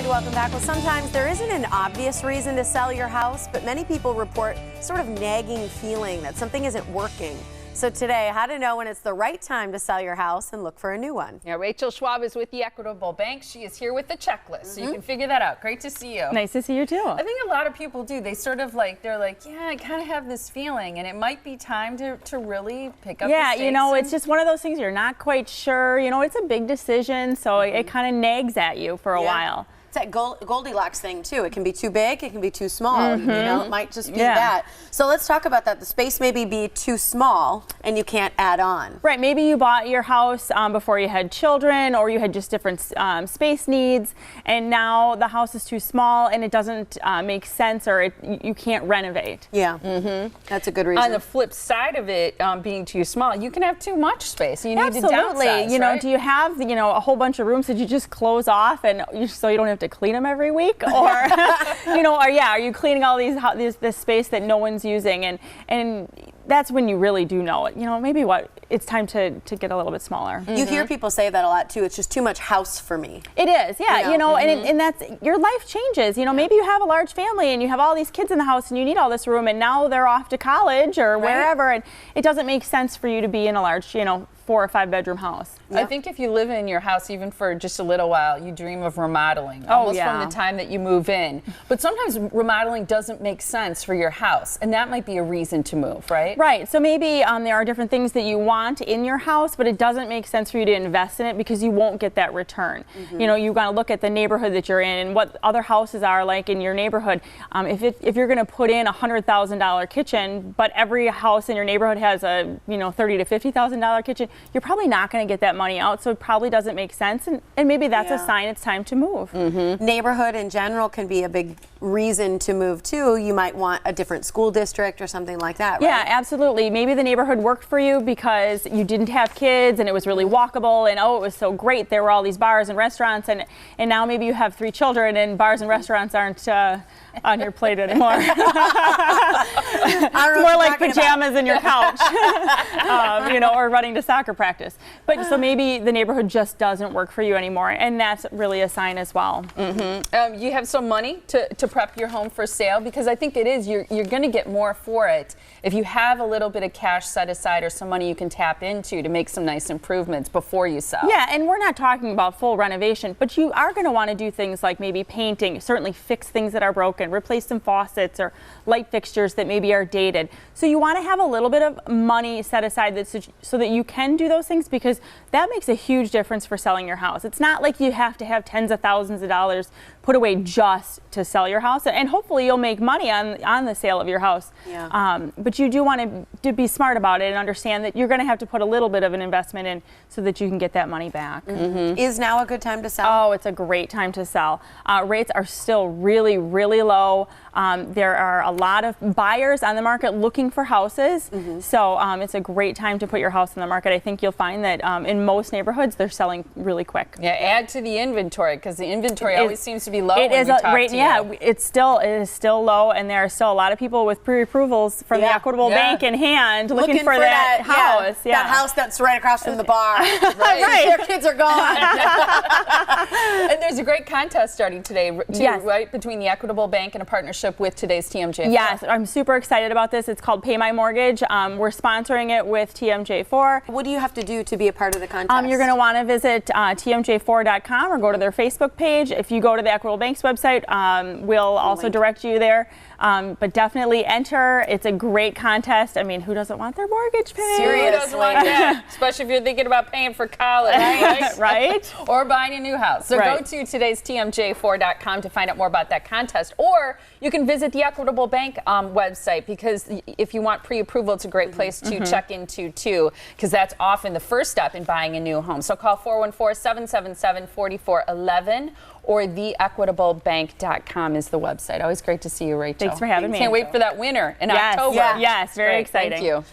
right, welcome back. Well, sometimes there isn't an obvious reason to sell your house, but many people report sort of nagging feeling that something isn't working. So today, how to know when it's the right time to sell your house and look for a new one. Yeah, Rachel Schwab is with the Equitable Bank. She is here with the checklist, so you can figure that out. Great to see you. Nice to see you too. I think a lot of people do. They sort of they're like, yeah, I kind of have this feeling, and it might be time to really pick up the stakes. You know, it's just one of those things you're not quite sure. You know, it's a big decision, so it kind of nags at you for a while. It's that Goldilocks thing too. It can be too big, it can be too small. You know, it might just be that. So let's talk about that. The space maybe be too small and you can't add on. Right, maybe you bought your house before you had children, or you had just different space needs, and now the house is too small and it doesn't make sense, or you can't renovate. Yeah, that's a good reason. On the flip side of it being too small, you can have too much space. You need to Absolutely. downsize, You know, right? do you have a whole bunch of rooms that you just close off and so you don't have to clean them every week, or are you cleaning all this space that no one's using, and that's when you really do know it. You know, maybe it's time to get a little bit smaller. You hear people say that a lot too. It's just too much house for me. It is, yeah. And that's, your life changes. You know, maybe you have a large family and you have all these kids in the house and you need all this room, and now they're off to college or wherever, and it doesn't make sense for you to be in a large, 4 or 5 bedroom house. I think if you live in your house even for just a little while, you dream of remodeling almost from the time that you move in. But sometimes remodeling doesn't make sense for your house, and that might be a reason to move, right? Right. So maybe there are different things that you want in your house, but it doesn't make sense for you to invest in it because you won't get that return. You know, you've got to look at the neighborhood that you're in and what other houses are like in your neighborhood. If you're going to put in a $100,000 kitchen, but every house in your neighborhood has a $30,000 to $50,000 kitchen, you're probably not going to get that money out, so it probably doesn't make sense, and maybe that's a sign it's time to move. Neighborhood in general can be a big reason to move too. You might want a different school district or something like that, right? Yeah, absolutely. Maybe the neighborhood worked for you because you didn't have kids and it was really walkable, and it was so great. There were all these bars and restaurants, and now maybe you have 3 children and bars and restaurants aren't on your plate anymore. It's more like pajamas in your couch, or running to soccer practice. But so maybe the neighborhood just doesn't work for you anymore, and that's really a sign as well. You have some money to prep your home for sale, because I think it is, you're going to get more for it if you have a little bit of cash set aside or some money you can tap into to make some nice improvements before you sell. Yeah, and we're not talking about full renovation, but you are going to want to do things like maybe painting, certainly fix things that are broken, replace some faucets or light fixtures that maybe are dated. So you want to have a little bit of money set aside so that you can do those things, because that makes a huge difference for selling your house. It's not like you have to have tens of thousands of dollars put away just to sell your house, and hopefully you'll make money on the sale of your house. But you do want to be smart about it and understand that you're going to have to put a little bit of an investment in so that you can get that money back. Is now a good time to sell? Oh, it's a great time to sell. Rates are still really, really low. There are a lot of buyers on the market looking for houses, so it's a great time to put your house on the market. I think you'll find that in most neighborhoods they're selling really quick. Yeah, add to the inventory, because the inventory always seems to be low. It is it is still low, and there are still a lot of people with pre-approvals from the Equitable Bank in hand looking for that house. That house that's right across from the bar. Right. Their kids are gone. And there's a great contest starting today, too, right, between the Equitable Bank and a partnership with today's TMJ4. Yes, I'm super excited about this. It's called Pay My Mortgage. We're sponsoring it with TMJ4. What do you have to do to be a part of the contest? You're going to want to visit TMJ4.com or go to their Facebook page. If you go to the Equitable Bank's website, we'll also direct you there. But definitely enter. It's a great contest. I mean, who doesn't want their mortgage paid? Seriously. Who doesn't want that? Especially if you're thinking about paying for college, right? Right? Or buying a new house. So go to today's TMJ4.com to find out more about that contest. Or you can visit the Equitable Bank website, because if you want pre-approval, it's a great place to check into too, because that's often the first step in buying a new home. So call 414-777-4411 or theequitablebank.com is the website. Always great to see you, Rachel. Thanks for having me. Can't wait for that winner in October. Yes, very exciting. Thank you.